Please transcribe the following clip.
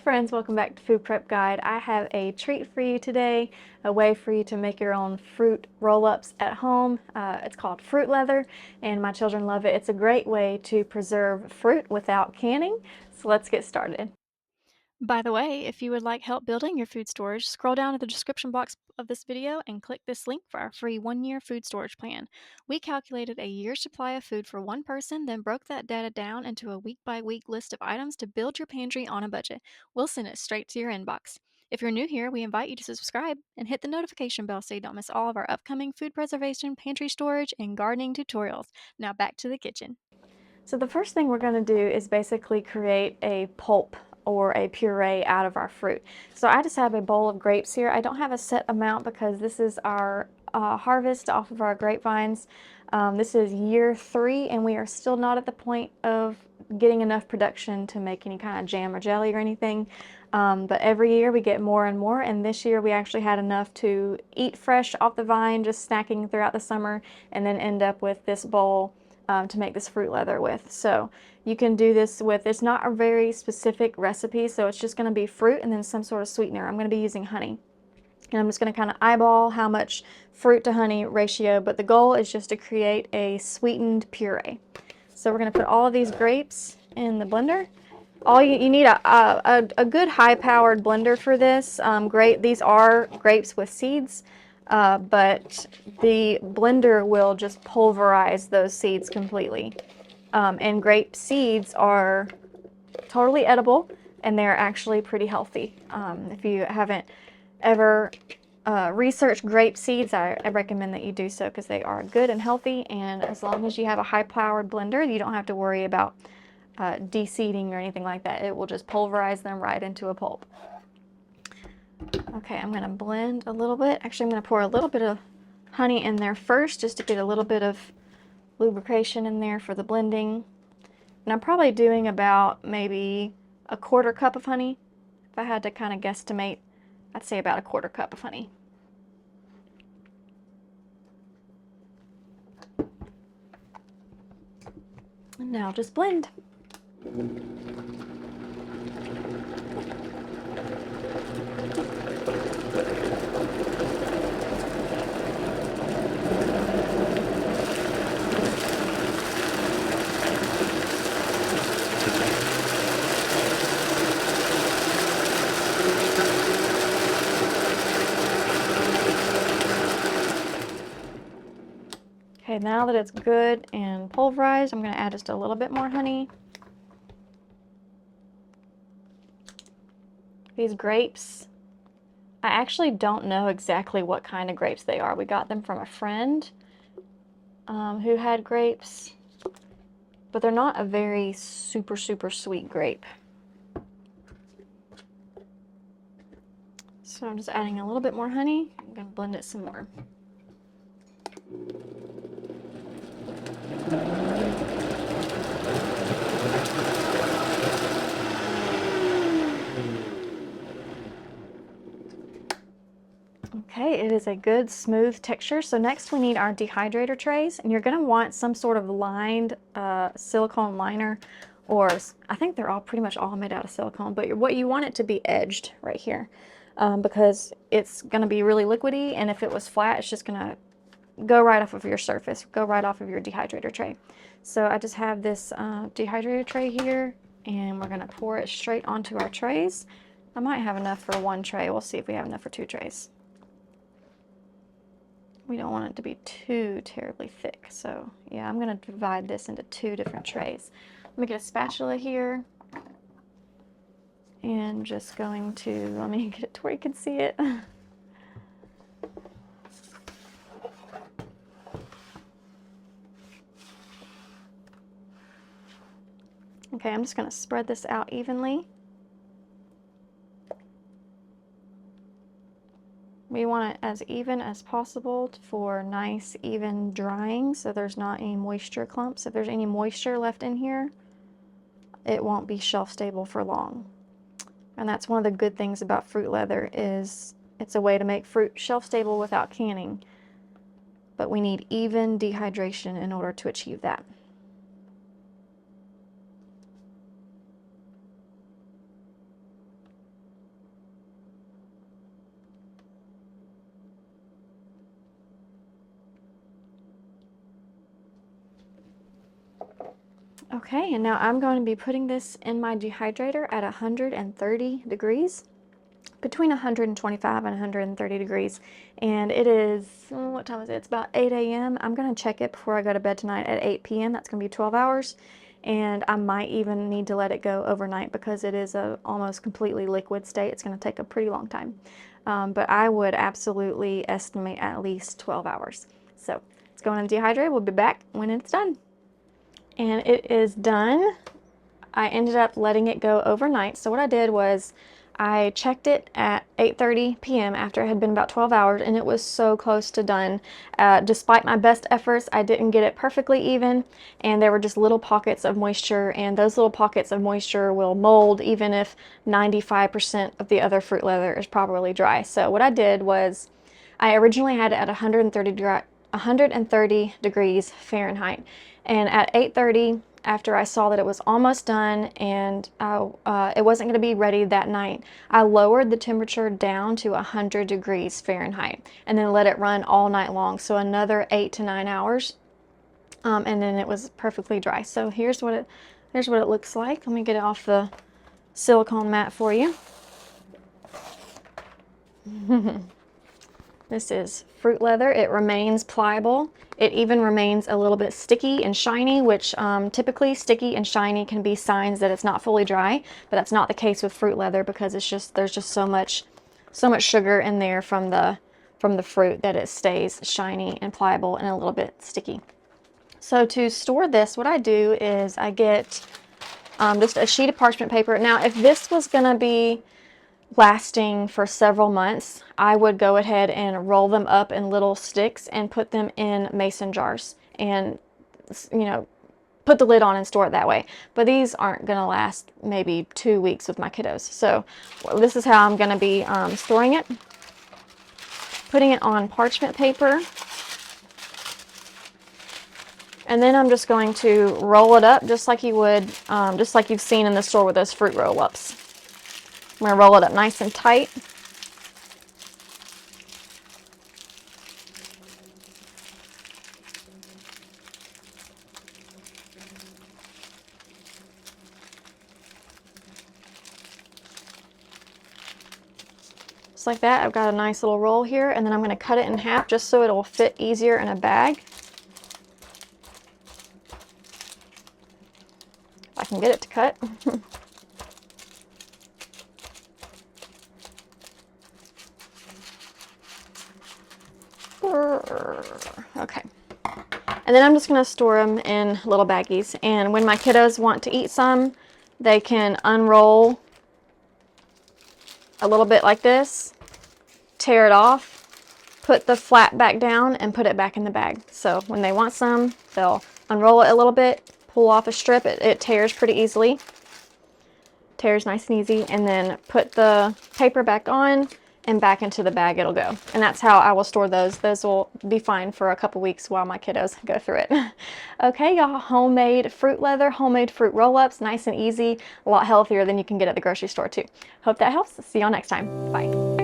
friends, welcome back to Food Prep Guide. I have a treat for you today, a way for you to make your own fruit roll-ups at home. It's called fruit leather and my children love it. It's a great way to preserve fruit without canning. So let's get started. By the way, if you would like help building your food storage, scroll down to the description box of this video and click this link for our free 1-year food storage plan. We calculated a year's supply of food for one person, then broke that data down into a week-by-week list of items to build your pantry on a budget. We'll send it straight to your inbox. If you're new here, we invite you to subscribe and hit the notification bell so you don't miss all of our upcoming food preservation, pantry storage, and gardening tutorials. Now back to the kitchen. So the first thing we're going to do is basically create a pulp or a puree out of our fruit. So I just have a bowl of grapes here. I don't have a set amount because this is our harvest off of our grapevines. This is year 3 and we are still not at the point of getting enough production to make any kind of jam or jelly or anything. But every year we get more and more, and this year we actually had enough to eat fresh off the vine, just snacking throughout the summer, and then end up with this bowl to make this fruit leather with. So you can do this with, it's not a very specific recipe, so it's just going to be fruit and then some sort of sweetener. I'm going to be using honey. And I'm just going to kind of eyeball how much fruit to honey ratio, but the goal is just to create a sweetened puree. So we're going to put all of these grapes in the blender. You need a good high-powered blender for this. These are grapes with seeds, but the blender will just pulverize those seeds completely. And grape seeds are totally edible, and they're actually pretty healthy. If you haven't ever researched grape seeds, I recommend that you do so because they are good and healthy, and as long as you have a high-powered blender, you don't have to worry about de-seeding or anything like that. It will just pulverize them right into a pulp. Okay, I'm going to blend a little bit. Actually, I'm going to pour a little bit of honey in there first just to get a little bit of lubrication in there for the blending. And I'm probably doing about maybe a 1/4 cup of honey. If I had to kind of guesstimate, I'd say about a 1/4 cup of honey. And now just blend. Okay, now that it's good and pulverized, I'm going to add just a little bit more honey. These grapes, I actually don't know exactly what kind of grapes they are. We got them from a friend who had grapes, but they're not a very super sweet grape. So I'm just adding a little bit more honey. I'm going to blend it some more. Okay, it is a good smooth texture. So next we need our dehydrator trays, and you're going to want some sort of lined silicone liner, or I think they're all pretty much all made out of silicone, but what you want it to be edged right here because it's going to be really liquidy, and if it was flat it's just going to go right off of your surface, go right off of your dehydrator tray. So I just have this dehydrator tray here, and we're going to pour it straight onto our trays. I might have enough for 1 tray. We'll see if we have enough for 2 trays. We don't want it to be too terribly thick, so yeah, I'm going to divide this into 2 different trays. Let me get a spatula here, and just going to, let me get it to where you can see it. Okay, I'm just going to spread this out evenly. We want it as even as possible for nice, even drying, so there's not any moisture clumps. If there's any moisture left in here, it won't be shelf stable for long. And that's one of the good things about fruit leather, is it's a way to make fruit shelf stable without canning. But we need even dehydration in order to achieve that. Okay, and now I'm going to be putting this in my dehydrator at 130 degrees, between 125 and 130 degrees. And it is, what time is it? It's about 8 a.m. I'm going to check it before I go to bed tonight at 8 p.m. That's going to be 12 hours. And I might even need to let it go overnight because it is a almost completely liquid state. It's going to take a pretty long time. But I would absolutely estimate at least 12 hours. So it's going to dehydrate. We'll be back when it's done. And it is done. I ended up letting it go overnight. So what I did was I checked it at 8:30 p.m. after it had been about 12 hours, and it was so close to done. Despite my best efforts, I didn't get it perfectly even, and there were just little pockets of moisture, and those little pockets of moisture will mold even if 95% of the other fruit leather is properly dry. So what I did was I originally had it at 130 degrees Fahrenheit, and at 8:30, after I saw that it was almost done and it wasn't going to be ready that night, I lowered the temperature down to 100 degrees Fahrenheit and then let it run all night long, so another 8 to 9 hours, and then it was perfectly dry. So here's what it looks like. Let me get it off the silicone mat for you. This is fruit leather. It remains pliable. It even remains a little bit sticky and shiny, which typically sticky and shiny can be signs that it's not fully dry, but that's not the case with fruit leather because there's just so much sugar in there from the fruit that it stays shiny and pliable and a little bit sticky. So to store this, what I do is I get just a sheet of parchment paper. Now, if this was going to be lasting for several months, I would go ahead and roll them up in little sticks and put them in mason jars and, put the lid on and store it that way. But these aren't going to last maybe 2 weeks with my kiddos. So this is how I'm going to be storing it. Putting it on parchment paper. And then I'm just going to roll it up just like you would, just like you've seen in the store with those fruit roll-ups. I'm going to roll it up nice and tight. Just like that. I've got a nice little roll here, and then I'm going to cut it in half just so it'll fit easier in a bag. If I can get it to cut. Okay. And then I'm just going to store them in little baggies. And when my kiddos want to eat some, they can unroll a little bit like this, tear it off, put the flap back down, and put it back in the bag. So when they want some, they'll unroll it a little bit, pull off a strip. It tears pretty easily. Tears nice and easy. And then put the paper back on, and back into the bag it'll go. And that's how I will store those. Those will be fine for a couple weeks while my kiddos go through it. Okay, y'all, homemade fruit leather, homemade fruit roll-ups, nice and easy, a lot healthier than you can get at the grocery store too. Hope that helps. See y'all next time. Bye.